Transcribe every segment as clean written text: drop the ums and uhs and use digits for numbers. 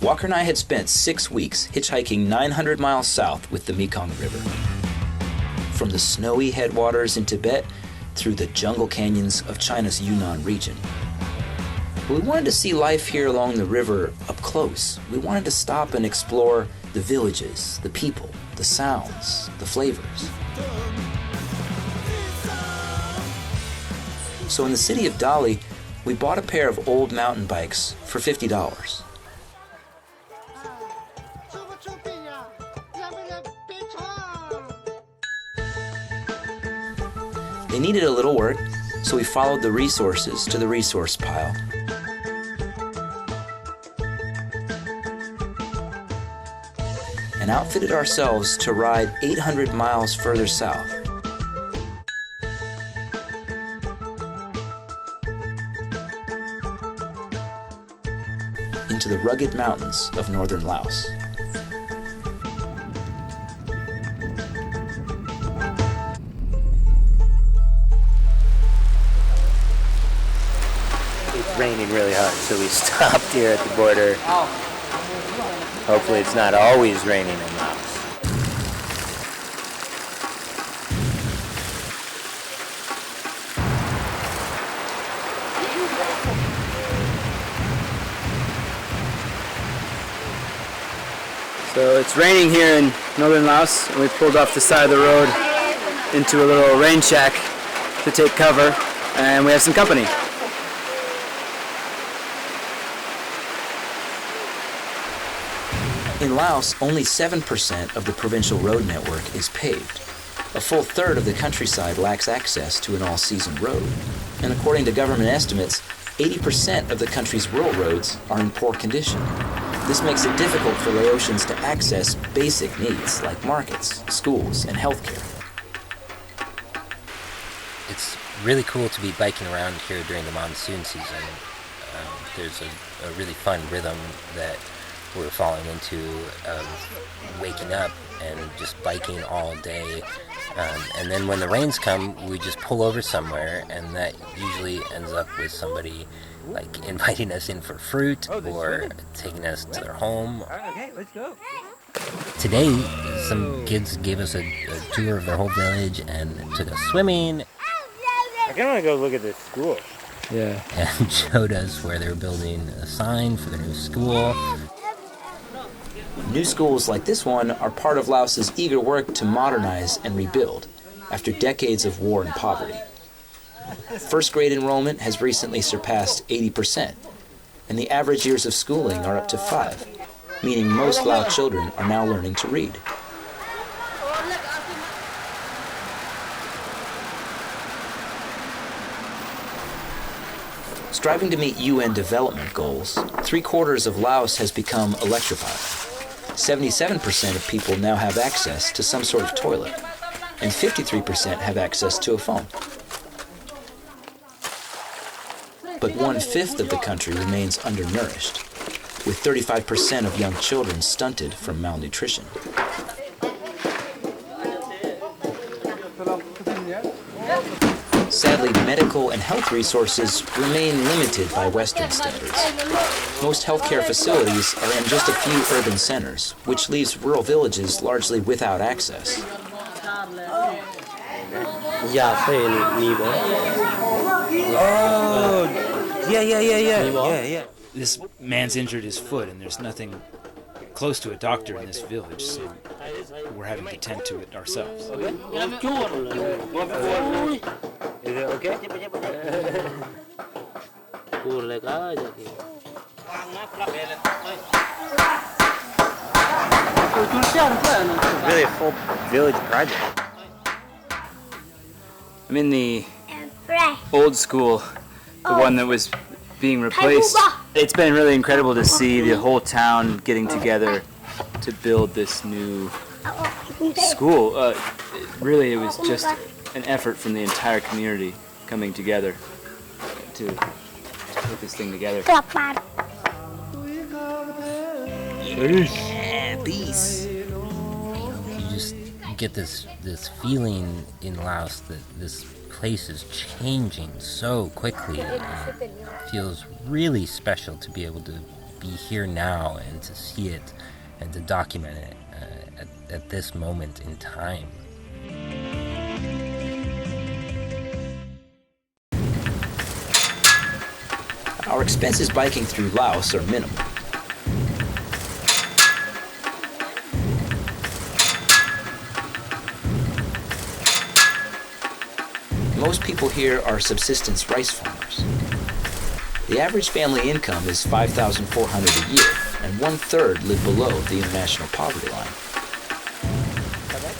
Walker and I had spent 6 weeks hitchhiking 900 miles south with the Mekong River. From the snowy headwaters in Tibet through the jungle canyons of China's Yunnan region. We wanted to see life here along the river up close. We wanted to stop and explore the villages, the people, the sounds, the flavors. So in the city of Dali, we bought a pair of old mountain bikes for $50. They needed a little work, so we followed the resources to the resource pile. And outfitted ourselves to ride 800 miles further south. Into the rugged mountains of northern Laos. It's raining really hard, so we stopped here at the border. Hopefully it's not always raining in Laos. So it's raining here in northern Laos, and we pulled off the side of the road into a little rain shack to take cover, and we have some company. In Laos, only 7% of the provincial road network is paved. A full third of the countryside lacks access to an all-season road. And according to government estimates, 80% of the country's rural roads are in poor condition. This makes it difficult for Laotians to access basic needs like markets, schools, and healthcare. It's really cool to be biking around here during the monsoon season. There's a really fun rhythm that we're falling into of waking up and just biking all day. And then when the rains come, we just pull over somewhere, and that usually ends up with somebody like inviting us in for fruit or taking us to their home. Okay, let's go. Today, some kids gave us a tour of their whole village and took us swimming. I kind of want to go look at this school. Yeah. And showed us where they were building a sign for their new school. New schools like this one are part of Laos's eager work to modernize and rebuild after decades of war and poverty. First grade enrollment has recently surpassed 80%, and the average years of schooling are up to 5, meaning most Lao children are now learning to read. Striving to meet UN development goals, 3/4 of Laos has become electrified. 77% of people now have access to some sort of toilet, and 53% have access to a phone. But 1/5 of the country remains undernourished, with 35% of young children stunted from malnutrition. Sadly, medical and health resources remain limited by Western standards. Most healthcare facilities are in just a few urban centers, which leaves rural villages largely without access. Oh, yeah. This man's injured his foot, and there's nothing close to a doctor in this village, so we're having to tend to it ourselves. Is it okay? Really a full village project. I'm in the old school, the one that was being replaced. It's been really incredible to see the whole town getting together to build this new school. Really, it was just an effort from the entire community coming together to put this thing together. Yeah, peace. You just get this feeling in Laos that this place is changing so quickly, and it feels really special to be able to be here now and to see it and to document it at this moment in time. Our expenses biking through Laos are minimal. Most people here are subsistence rice farmers. The average family income is $5,400 a year, and 1/3 live below the international poverty line.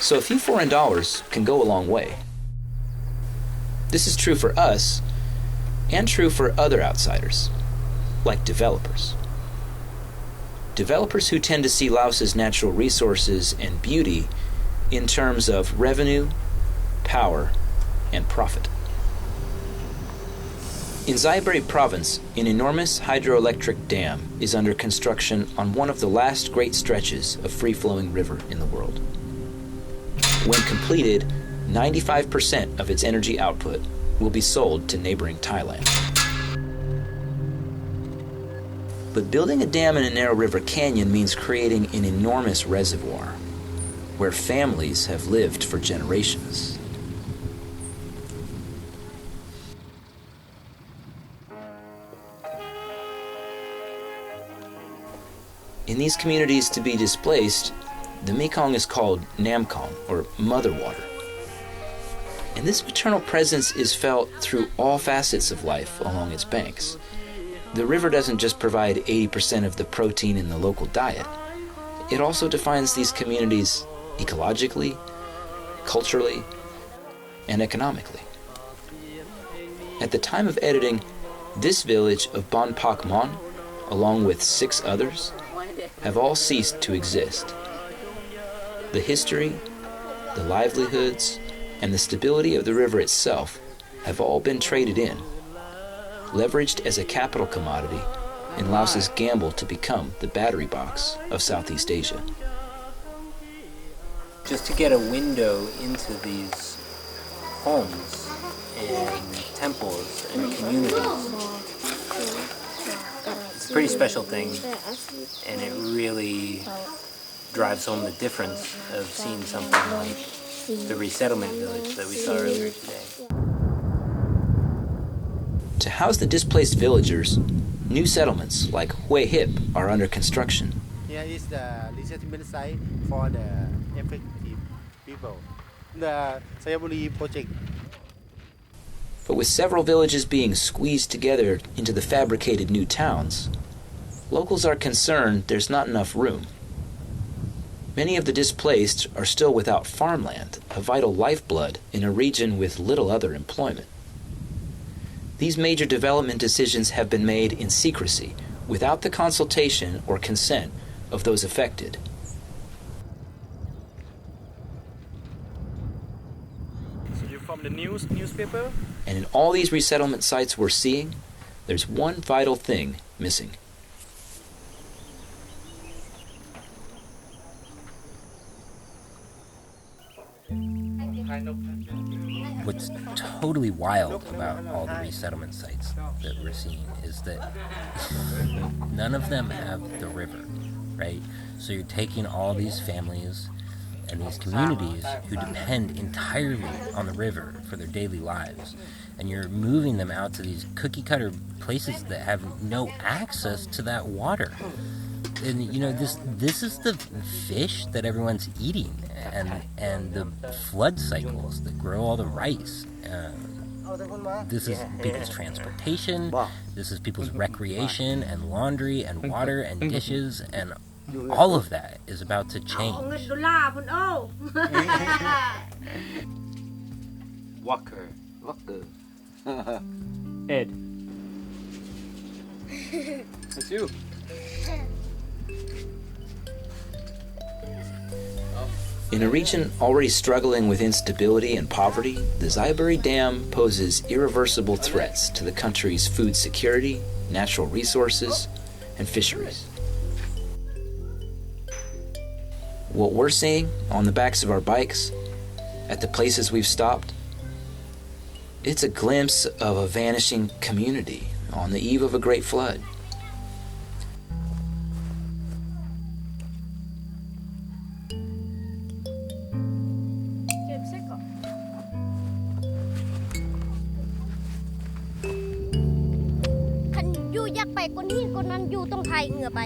So a few foreign dollars can go a long way. This is true for us, and true for other outsiders, like developers. Developers who tend to see Laos's natural resources and beauty in terms of revenue, power, and profit. In Xayaburi Province, an enormous hydroelectric dam is under construction on one of the last great stretches of free-flowing river in the world. When completed, 95% of its energy output will be sold to neighboring Thailand. But building a dam in a narrow river canyon means creating an enormous reservoir where families have lived for generations. In these communities to be displaced, the Mekong is called Namkong, or mother water. And this maternal presence is felt through all facets of life along its banks. The river doesn't just provide 80% of the protein in the local diet. It also defines these communities ecologically, culturally, and economically. At the time of editing, this village of Bon Pak Mon, along with 6 others, have all ceased to exist. The history, the livelihoods, and the stability of the river itself have all been traded in, leveraged as a capital commodity in Laos's gamble to become the battery box of Southeast Asia. Just to get a window into these homes and temples and communities, it's a pretty special thing, and it really drives home the difference of seeing something like the resettlement village that we saw earlier today. To house the displaced villagers, new settlements like Hue Hip are under construction. Here is the resettlement site for the effective people. The Xayaburi project. But with several villages being squeezed together into the fabricated new towns, locals are concerned there's not enough room. Many of the displaced are still without farmland, a vital lifeblood in a region with little other employment. These major development decisions have been made in secrecy, without the consultation or consent of those affected. So you're from the newspaper? And in all these resettlement sites we're seeing, there's one vital thing missing. What's totally wild about all the resettlement sites that we're seeing is that none of them have the river, right? So you're taking all these families and these communities who depend entirely on the river for their daily lives, and you're moving them out to these cookie-cutter places that have no access to that water. And you know, this is the fish that everyone's eating, and the flood cycles that grow all the rice. This is people's transportation. This is people's recreation and laundry and water and dishes, and all of that is about to change. Walker. Ed. That's you. In a region already struggling with instability and poverty, the Xayaburi Dam poses irreversible threats to the country's food security, natural resources, and fisheries. What we're seeing on the backs of our bikes, at the places we've stopped, it's a glimpse of a vanishing community on the eve of a great flood. ไปคนนี้คนนั้นอยู่ต้องไทยเหงื่อไป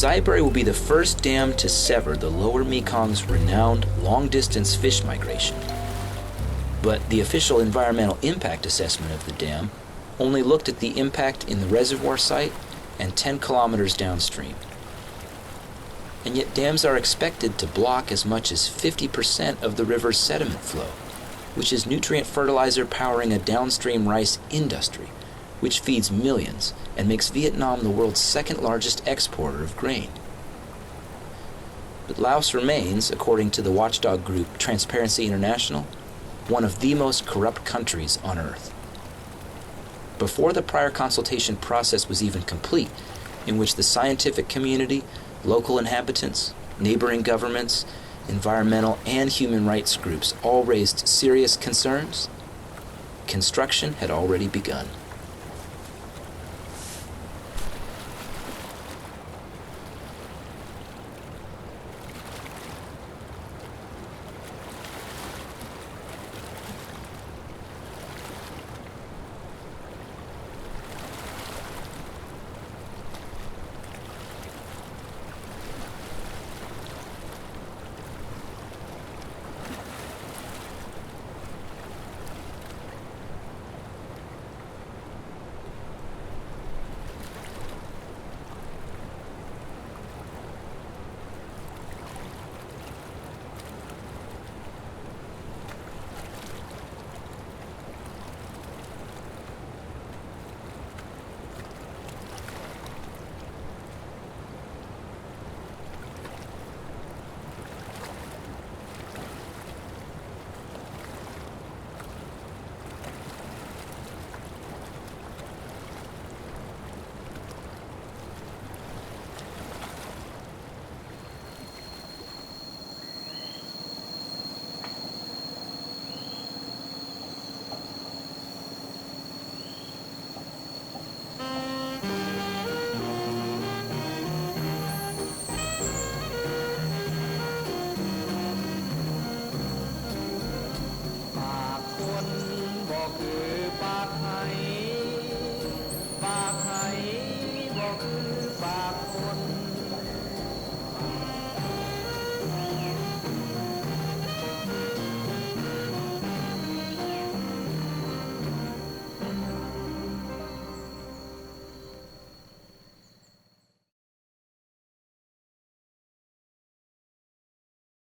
Xayaburi will be the first dam to sever the lower Mekong's renowned long-distance fish migration. But the official environmental impact assessment of the dam only looked at the impact in the reservoir site and 10 kilometers downstream. And yet dams are expected to block as much as 50% of the river's sediment flow, which is nutrient fertilizer powering a downstream rice industry, which feeds millions and makes Vietnam the world's second largest exporter of grain. But Laos remains, according to the watchdog group Transparency International, one of the most corrupt countries on earth. Before the prior consultation process was even complete, in which the scientific community, local inhabitants, neighboring governments, environmental and human rights groups all raised serious concerns, construction had already begun.